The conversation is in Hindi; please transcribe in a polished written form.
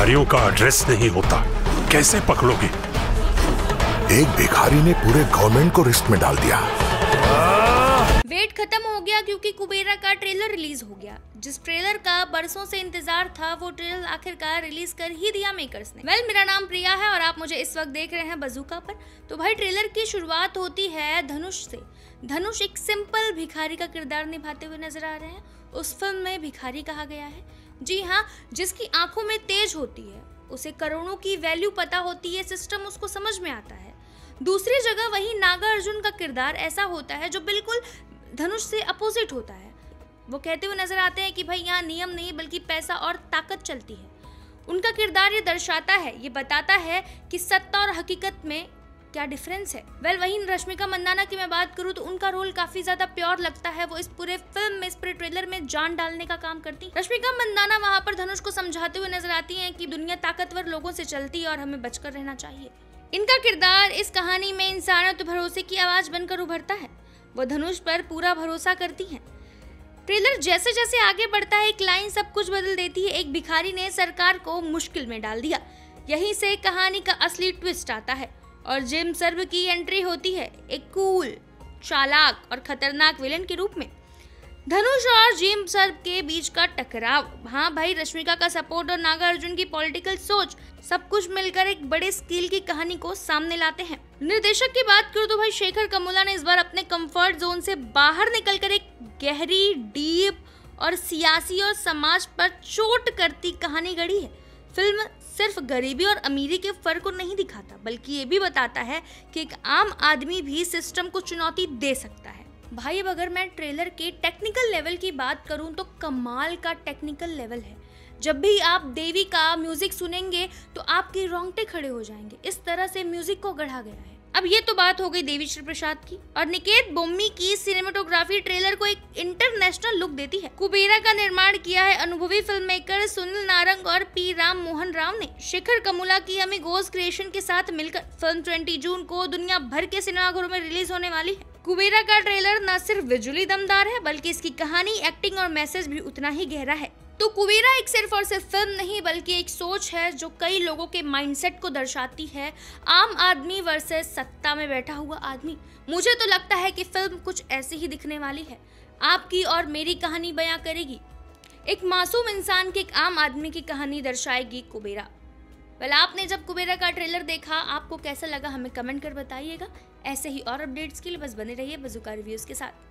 भिखारियों का एड्रेस नहीं होता, कैसे पकड़ोगे? एक भिखारी ने पूरे गवर्नमेंट को रिस्क में डाल दिया। वेट खत्म हो गया क्योंकि कुबेरा का ट्रेलर रिलीज हो गया। जिस ट्रेलर का बरसों से इंतजार था वो ट्रेलर आखिरकार रिलीज कर ही दिया मेकर्स ने। मेरा नाम प्रिया है और आप मुझे इस वक्त देख रहे हैं बज़ूका पर। तो भाई ट्रेलर की शुरुआत होती है धनुष से। धनुष एक सिंपल भिखारी का किरदार निभाते हुए नजर आ रहे हैं। उस फिल्म में भिखारी कहा गया है, जी हाँ, जिसकी आंखों में तेज होती है, उसे करोड़ों की वैल्यू पता होती है, सिस्टम उसको समझ में आता है। दूसरी जगह वही नागा अर्जुन का किरदार ऐसा होता है जो बिल्कुल धनुष से अपोजिट होता है। वो कहते हुए नजर आते हैं कि भाई यहाँ नियम नहीं बल्कि पैसा और ताकत चलती है। उनका किरदार ये दर्शाता है, ये बताता है कि सत्ता और हकीकत में क्या डिफरेंस है। वहीं रश्मिका मंदाना की मैं बात करूँ तो उनका रोल काफी ज्यादा प्योर लगता है। वो इस पूरे फिल्म में, इस पूरे ट्रेलर में जान डालने का काम करती। रश्मिका मंदाना वहां पर धनुष को समझाते हुए नजर आती है कि दुनिया ताकतवर लोगों से चलती है और हमें बचकर रहना चाहिए। इनका किरदार इस कहानी में इंसानियत और भरोसे की आवाज बनकर उभरता है। वो धनुष पर पूरा भरोसा करती हैं। ट्रेलर जैसे जैसे आगे बढ़ता है एक लाइन सब कुछ बदल देती है। एक भिखारी ने सरकार को मुश्किल में डाल दिया। यहीं से कहानी का असली ट्विस्ट आता है और जिम सर्व की एंट्री होती है एक कूल, चालाक और खतरनाक विलेन के रूप में। धनुष और जिम सर्व के बीच का टकराव, हाँ भाई, रश्मिका का सपोर्ट और नागा अर्जुन की पॉलिटिकल सोच, सब कुछ मिलकर एक बड़े स्केल की कहानी को सामने लाते हैं। निर्देशक की बात करूं तो भाई शेखर कमुला ने इस बार अपने कंफर्ट जोन से बाहर निकलकर एक गहरी, डीप और सियासी और समाज पर चोट करती कहानी गढ़ी है। फिल्म सिर्फ गरीबी और अमीरी के फर्क को नहीं दिखाता बल्कि ये भी बताता है कि एक आम आदमी भी सिस्टम को चुनौती दे सकता है। भाई अब अगर मैं ट्रेलर के टेक्निकल लेवल की बात करूं तो कमाल का टेक्निकल लेवल है। जब भी आप देवी का म्यूजिक सुनेंगे तो आपके रोंगटे खड़े हो जाएंगे। इस तरह से म्यूजिक को गढ़ा गया है। अब ये तो बात हो गई देवी श्री प्रसाद की। और निकेत बोम्मी की सिनेमेटोग्राफी ट्रेलर को एक इंटरनेशनल लुक देती है। कुबेरा का निर्माण किया है अनुभवी फिल्म मेकर सुनील नारंग और पी राम मोहन राव ने। शेखर कमुला की अमिगोस क्रिएशन के साथ मिलकर फिल्म 20 जून को दुनिया भर के सिनेमाघरों में रिलीज होने वाली है। कुबेरा का ट्रेलर न सिर्फ विजुअली दमदार है बल्कि इसकी कहानी, एक्टिंग और मैसेज भी उतना ही गहरा है। तो कुबेरा एक सिर्फ और सिर्फ फिल्म नहीं बल्कि एक सोच है जो कई लोगों के माइंडसेट को दर्शाती है। आम आदमी वर्सेस सत्ता में बैठा हुआ आदमी। मुझे तो लगता है कि फिल्म कुछ ऐसी ही दिखने वाली है। आपकी और मेरी कहानी बयां करेगी। एक मासूम इंसान की एक आम आदमी की कहानी दर्शाएगी कुबेरा। आपने जब कुबेरा का ट्रेलर देखा, आपको कैसा लगा हमें कमेंट कर बताइएगा। ऐसे ही और अपडेट्स के लिए बस बने रहिए बज़ूका रिव्यूज के साथ।